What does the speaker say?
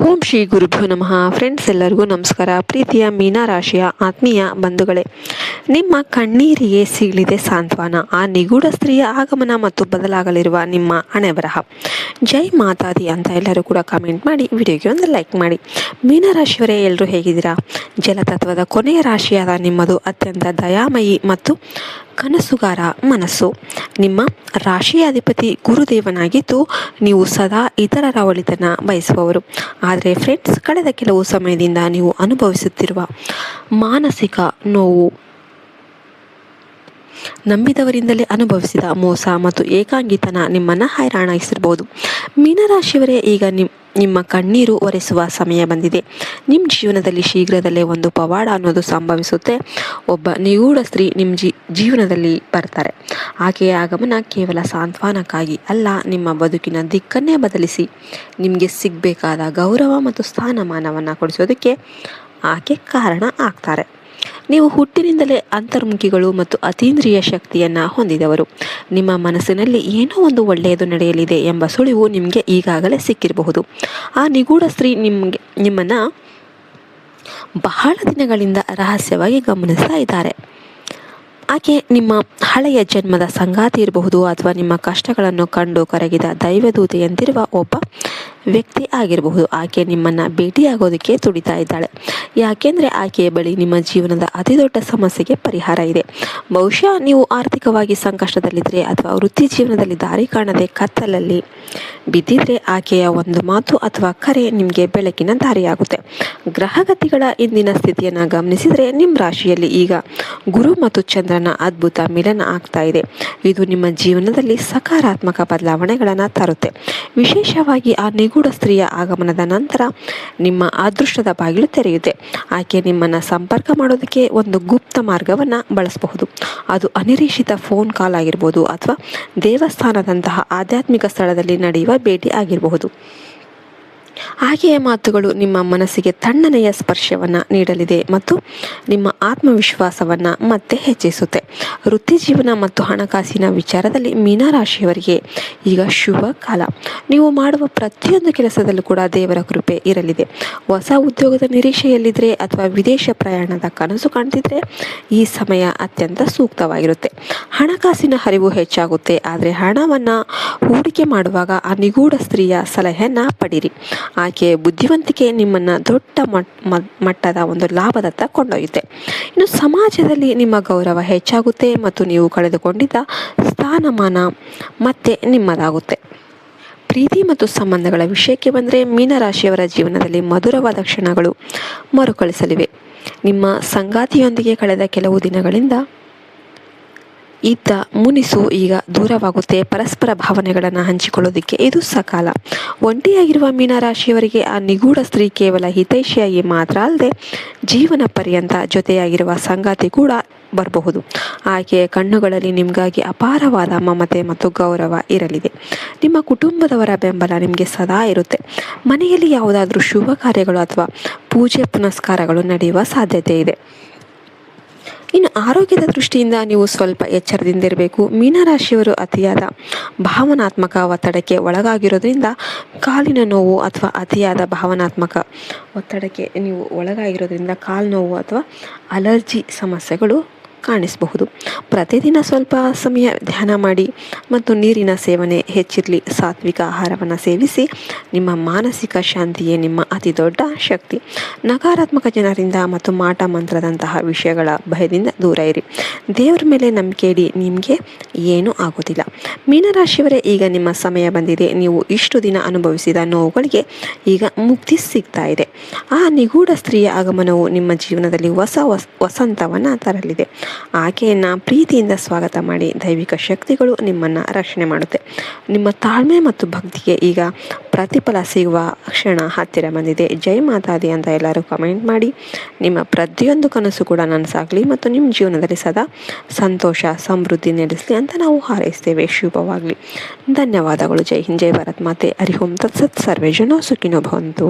ಓಂ ಶ್ರೀ ಗುರುಭ್ಯೋ ನಮಃ. ಫ್ರೆಂಡ್ಸ್, ಎಲ್ಲರಿಗೂ ನಮಸ್ಕಾರ. ಪ್ರೀತಿಯ ಮೀನ ರಾಶಿಯ ಆತ್ಮೀಯ ಬಂಧುಗಳೇ, ನಿಮ್ಮ ಕಣ್ಣೀರಿಗೆ ಸಿಗಲಿದೆ ಸಾಂತ್ವನ. ಆ ನಿಗೂಢ ಸ್ತ್ರೀಯ ಆಗಮನ ಮತ್ತು ಬದಲಾಗಲಿರುವ ನಿಮ್ಮ ಹಣೆಬರಹ. ಜೈ ಮಾತಾದಿ ಅಂತ ಎಲ್ಲರೂ ಕೂಡ ಕಮೆಂಟ್ ಮಾಡಿ, ವಿಡಿಯೋಗೆ ಒಂದು ಲೈಕ್ ಮಾಡಿ. ಮೀನರಾಶಿಯವರೇ, ಎಲ್ಲರೂ ಹೇಗಿದ್ದೀರಾ? ಜಲತತ್ವದ ಕೊನೆಯ ರಾಶಿಯಾದ ನಿಮ್ಮದು ಅತ್ಯಂತ ದಯಾಮಯಿ ಮತ್ತು ಕನಸುಗಾರ ಮನಸ್ಸು. ನಿಮ್ಮ ರಾಶಿಯ ಅಧಿಪತಿ ಗುರುದೇವನಾಗಿದ್ದು ನೀವು ಸದಾ ಇತರರ ಒಳಿತನ ಬಯಸುವವರು. ಆದರೆ ಫ್ರೆಂಡ್ಸ್, ಕಳೆದ ಕೆಲವು ಸಮಯದಿಂದ ನೀವು ಅನುಭವಿಸುತ್ತಿರುವ ಮಾನಸಿಕ ನೋವು, ನಂಬಿದವರಿಂದಲೇ ಅನುಭವಿಸಿದ ಮೋಸ ಮತ್ತು ಏಕಾಂಗಿತನ ನಿಮ್ಮನ್ನು ಹೈರಾಣಿಸಿರಬಹುದು. ಮೀನರಾಶಿಯವರೇ, ಈಗ ನಿಮ್ಮ ಕಣ್ಣೀರು ಒರೆಸುವ ಸಮಯ ಬಂದಿದೆ. ನಿಮ್ಮ ಜೀವನದಲ್ಲಿ ಶೀಘ್ರದಲ್ಲೇ ಒಂದು ಪವಾಡ ಅನ್ನೋದು ಸಂಭವಿಸುತ್ತೆ. ಒಬ್ಬ ನಿಗೂಢ ಸ್ತ್ರೀ ನಿಮ್ಮ ಜೀವನದಲ್ಲಿ ಬರ್ತಾರೆ. ಆಕೆಯ ಆಗಮನ ಕೇವಲ ಸಾಂತ್ವನಕ್ಕಾಗಿ ಅಲ್ಲ, ನಿಮ್ಮ ಬದುಕಿನ ದಿಕ್ಕನ್ನೇ ಬದಲಿಸಿ ನಿಮಗೆ ಸಿಗಬೇಕಾದ ಗೌರವ ಮತ್ತು ಸ್ಥಾನಮಾನವನ್ನು ಕೊಡಿಸೋದಕ್ಕೆ ಆಕೆ ಕಾರಣ ಆಗ್ತಾರೆ. ನೀವು ಹುಟ್ಟಿನಿಂದಲೇ ಅಂತರ್ಮುಖಿಗಳು ಮತ್ತು ಅತೀಂದ್ರಿಯ ಶಕ್ತಿಯನ್ನು ಹೊಂದಿದವರು. ನಿಮ್ಮ ಮನಸ್ಸಿನಲ್ಲಿ ಏನೋ ಒಂದು ಒಳ್ಳೆಯದು ನಡೆಯಲಿದೆ ಎಂಬ ಸುಳಿವು ನಿಮಗೆ ಈಗಾಗಲೇ ಸಿಕ್ಕಿರಬಹುದು. ಆ ನಿಗೂಢ ಸ್ತ್ರೀ ನಿಮ್ಮನ್ನು ಬಹಳ ದಿನಗಳಿಂದ ರಹಸ್ಯವಾಗಿ ಗಮನಿಸ್ತಾ ಇದ್ದಾರೆ. ಆಕೆ ನಿಮ್ಮ ಹಳೆಯ ಜನ್ಮದ ಸಂಗಾತಿ ಇರಬಹುದು, ಅಥವಾ ನಿಮ್ಮ ಕಷ್ಟಗಳನ್ನು ಕಂಡು ಕರಗಿದ ದೈವದೂತೆಯಂತಿರುವ ಒಬ್ಬ ವ್ಯಕ್ತಿ ಆಗಿರಬಹುದು. ಆಕೆ ನಿಮ್ಮನ್ನು ಭೇಟಿಯಾಗೋದಕ್ಕೆ ತುಡಿತಾ ಇದ್ದಾಳೆ. ಯಾಕೆಂದರೆ ಆಕೆಯ ಬಳಿ ನಿಮ್ಮ ಜೀವನದ ಅತಿದೊಡ್ಡ ಸಮಸ್ಯೆಗೆ ಪರಿಹಾರ ಇದೆ. ಬಹುಶಃ ನೀವು ಆರ್ಥಿಕವಾಗಿ ಸಂಕಷ್ಟದಲ್ಲಿದ್ದರೆ ಅಥವಾ ವೃತ್ತಿ ಜೀವನದಲ್ಲಿ ದಾರಿ ಕಾಣದೆ ಕತ್ತಲಲ್ಲಿ ಬಿದ್ದಿದ್ರೆ ಆಕೆಯ ಒಂದು ಮಾತು ಅಥವಾ ಕರೆ ನಿಮಗೆ ಬೆಳಕಿನ ದಾರಿಯಾಗುತ್ತೆ. ಗ್ರಹಗತಿಗಳ ಇಂದಿನ ಸ್ಥಿತಿಯನ್ನು ಗಮನಿಸಿದರೆ ನಿಮ್ಮ ರಾಶಿಯಲ್ಲಿ ಈಗ ಗುರು ಮತ್ತು ಚಂದ್ರನ ಅದ್ಭುತ ಮಿಲನ ಆಗ್ತಾ ಇದೆ. ಇದು ನಿಮ್ಮ ಜೀವನದಲ್ಲಿ ಸಕಾರಾತ್ಮಕ ಬದಲಾವಣೆಗಳನ್ನು ತರುತ್ತೆ. ವಿಶೇಷವಾಗಿ ಆ ನಿಗೂಢ ಸ್ತ್ರೀಯ ಆಗಮನದ ನಂತರ ನಿಮ್ಮ ಅದೃಷ್ಟದ ಬಾಗಿಲು ತೆರೆಯುತ್ತೆ. ಆಕೆ ನಿಮ್ಮನ್ನು ಸಂಪರ್ಕ ಮಾಡೋದಕ್ಕೆ ಒಂದು ಗುಪ್ತ ಮಾರ್ಗವನ್ನು ಬಳಸಬಹುದು. ಅದು ಅನಿರೀಕ್ಷಿತ ಫೋನ್ ಕಾಲ್ ಆಗಿರ್ಬೋದು, ಅಥವಾ ದೇವಸ್ಥಾನದಂತಹ ಆಧ್ಯಾತ್ಮಿಕ ಸ್ಥಳದಲ್ಲಿ ನಡೆಯುವ ಭೇಟಿ ಆಗಿರಬಹುದು. ಆಕೆಯ ಮಾತುಗಳು ನಿಮ್ಮ ಮನಸ್ಸಿಗೆ ತಣ್ಣನೆಯ ಸ್ಪರ್ಶವನ್ನು ನೀಡಲಿದೆ ಮತ್ತು ನಿಮ್ಮ ಆತ್ಮವಿಶ್ವಾಸವನ್ನು ಮತ್ತೆ ಹೆಚ್ಚಿಸುತ್ತೆ. ವೃತ್ತಿ ಜೀವನ ಮತ್ತು ಹಣಕಾಸಿನ ವಿಚಾರದಲ್ಲಿ ಮೀನರಾಶಿಯವರಿಗೆ ಈಗ ಶುಭ ಕಾಲ. ನೀವು ಮಾಡುವ ಪ್ರತಿಯೊಂದು ಕೆಲಸದಲ್ಲೂ ಕೂಡ ದೇವರ ಕೃಪೆ ಇರಲಿದೆ. ಹೊಸ ಉದ್ಯೋಗದ ನಿರೀಕ್ಷೆಯಲ್ಲಿದ್ದರೆ ಅಥವಾ ವಿದೇಶ ಪ್ರಯಾಣದ ಕನಸು ಕಾಣ್ತಿದ್ರೆ ಈ ಸಮಯ ಅತ್ಯಂತ ಸೂಕ್ತವಾಗಿರುತ್ತೆ. ಹಣಕಾಸಿನ ಹರಿವು ಹೆಚ್ಚಾಗುತ್ತೆ, ಆದರೆ ಹಣವನ್ನು ಹೂಡಿಕೆ ಮಾಡುವಾಗ ಆ ನಿಗೂಢ ಸ್ತ್ರೀಯ ಸಲಹೆಯನ್ನು ಪಡೀರಿ. ಆಕೆಯ ಬುದ್ಧಿವಂತಿಕೆ ನಿಮ್ಮನ್ನು ದೊಡ್ಡ ಮಟ್ಟದ ಒಂದು ಲಾಭದತ್ತ ಕೊಂಡೊಯ್ಯುತ್ತೆ. ಇನ್ನು ಸಮಾಜದಲ್ಲಿ ನಿಮ್ಮ ಗೌರವ ಹೆಚ್ಚಾಗುತ್ತೆ ಮತ್ತು ನೀವು ಕಳೆದುಕೊಂಡಿದ್ದ ಸ್ಥಾನಮಾನ ಮತ್ತೆ ನಿಮ್ಮದಾಗುತ್ತೆ. ಪ್ರೀತಿ ಮತ್ತು ಸಂಬಂಧಗಳ ವಿಷಯಕ್ಕೆ ಬಂದರೆ ಮೀನರಾಶಿಯವರ ಜೀವನದಲ್ಲಿ ಮಧುರವಾದ ಕ್ಷಣಗಳು ಮರುಕಳಿಸಲಿವೆ. ನಿಮ್ಮ ಸಂಗಾತಿಯೊಂದಿಗೆ ಕಳೆದ ಕೆಲವು ದಿನಗಳಿಂದ ಇದ್ದ ಮುನಿಸು ಈಗ ದೂರವಾಗುತ್ತೆ. ಪರಸ್ಪರ ಭಾವನೆಗಳನ್ನು ಹಂಚಿಕೊಳ್ಳೋದಕ್ಕೆ ಇದು ಸಕಾಲ. ಒಂಟಿಯಾಗಿರುವ ಮೀನರಾಶಿಯವರಿಗೆ ಆ ನಿಗೂಢ ಸ್ತ್ರೀ ಕೇವಲ ಹಿತೈಷಿಯಾಗಿ ಮಾತ್ರ ಅಲ್ಲದೆ ಜೀವನ ಪರ್ಯಂತ ಜೊತೆಯಾಗಿರುವ ಸಂಗಾತಿ ಕೂಡ ಬರಬಹುದು. ಆಕೆಯ ಕಣ್ಣುಗಳಲ್ಲಿ ನಿಮಗಾಗಿ ಅಪಾರವಾದ ಮಮತೆ ಮತ್ತು ಗೌರವ ಇರಲಿದೆ. ನಿಮ್ಮ ಕುಟುಂಬದವರ ಬೆಂಬಲ ನಿಮಗೆ ಸದಾ ಇರುತ್ತೆ. ಮನೆಯಲ್ಲಿ ಯಾವುದಾದ್ರೂ ಶುಭ ಕಾರ್ಯಗಳು ಅಥವಾ ಪೂಜೆ ಪುನಸ್ಕಾರಗಳು ನಡೆಯುವ ಸಾಧ್ಯತೆ ಇದೆ. ಇನ್ನು ಆರೋಗ್ಯದ ದೃಷ್ಟಿಯಿಂದ ನೀವು ಸ್ವಲ್ಪ ಎಚ್ಚರದಿಂದಿರಬೇಕು. ಮೀನರಾಶಿಯವರು ಅತಿಯಾದ ಭಾವನಾತ್ಮಕ ಒತ್ತಡಕ್ಕೆ ಒಳಗಾಗಿರೋದ್ರಿಂದ ಕಾಲಿನ ನೋವು ಅಥವಾ ಅತಿಯಾದ ಭಾವನಾತ್ಮಕ ಒತ್ತಡಕ್ಕೆ ನೀವು ಒಳಗಾಗಿರೋದ್ರಿಂದ ಕಾಲು ನೋವು ಅಥವಾ ಅಲರ್ಜಿ ಸಮಸ್ಯೆಗಳು ಕಾಣಿಸಬಹುದು. ಪ್ರತಿದಿನ ಸ್ವಲ್ಪ ಸಮಯ ಧ್ಯಾನ ಮಾಡಿ ಮತ್ತು ನೀರಿನ ಸೇವನೆ ಹೆಚ್ಚಿರಲಿ. ಸಾತ್ವಿಕ ಆಹಾರವನ್ನು ಸೇವಿಸಿ. ನಿಮ್ಮ ಮಾನಸಿಕ ಶಾಂತಿಯೇ ನಿಮ್ಮ ಅತಿ ದೊಡ್ಡ ಶಕ್ತಿ. ನಕಾರಾತ್ಮಕ ಜನರಿಂದ ಮತ್ತು ಮಾಟ ಮಂತ್ರದಂತಹ ವಿಷಯಗಳ ಭಯದಿಂದ ದೂರ ಇರಿ. ದೇವರ ಮೇಲೆ ನಂಬಿಕೆ ಇಡಿ, ನಿಮಗೆ ಏನೂ ಆಗೋದಿಲ್ಲ. ಮೀನರಾಶಿಯವರೇ, ಈಗ ನಿಮ್ಮ ಸಮಯ ಬಂದಿದೆ. ನೀವು ಇಷ್ಟು ದಿನ ಅನುಭವಿಸಿದ ನೋವುಗಳಿಗೆ ಈಗ ಮುಕ್ತಿ ಸಿಗ್ತಾ ಇದೆ. ಆ ನಿಗೂಢ ಸ್ತ್ರೀಯ ಆಗಮನವು ನಿಮ್ಮ ಜೀವನದಲ್ಲಿ ಹೊಸ ವಸಂತವನ್ನು ತರಲಿದೆ. ಆಕೆಯನ್ನು ಪ್ರೀತಿಯಿಂದ ಸ್ವಾಗತ ಮಾಡಿ. ದೈವಿಕ ಶಕ್ತಿಗಳು ನಿಮ್ಮನ್ನು ರಕ್ಷಣೆ ಮಾಡುತ್ತೆ. ನಿಮ್ಮ ತಾಳ್ಮೆ ಮತ್ತು ಭಕ್ತಿಗೆ ಈಗ ಪ್ರತಿಫಲ ಸಿಗುವ ಕ್ಷಣ ಹತ್ತಿರ ಬಂದಿದೆ. ಜೈ ಮಾತಾದಿ ಅಂತ ಎಲ್ಲರೂ ಕಮೆಂಟ್ ಮಾಡಿ. ನಿಮ್ಮ ಪ್ರತಿಯೊಂದು ಕನಸು ಕೂಡ ನನಸಾಗಲಿ ಮತ್ತು ನಿಮ್ಮ ಜೀವನದಲ್ಲಿ ಸದಾ ಸಂತೋಷ ಸಮೃದ್ಧಿ ನೆಲೆಸಲಿ ಅಂತ ನಾವು ಹಾರೈಸ್ತೇವೆ. ಶುಭವಾಗಲಿ. ಧನ್ಯವಾದಗಳು. ಜೈ ಹಿಂದ್, ಜೈ ಭಾರತ್ ಮಾತೆ. ಹರಿ ಓಂ ತತ್ಸತ್. ಸರ್ವೇ ಜನ ಸುಖಿನೋ ಭವಂತು.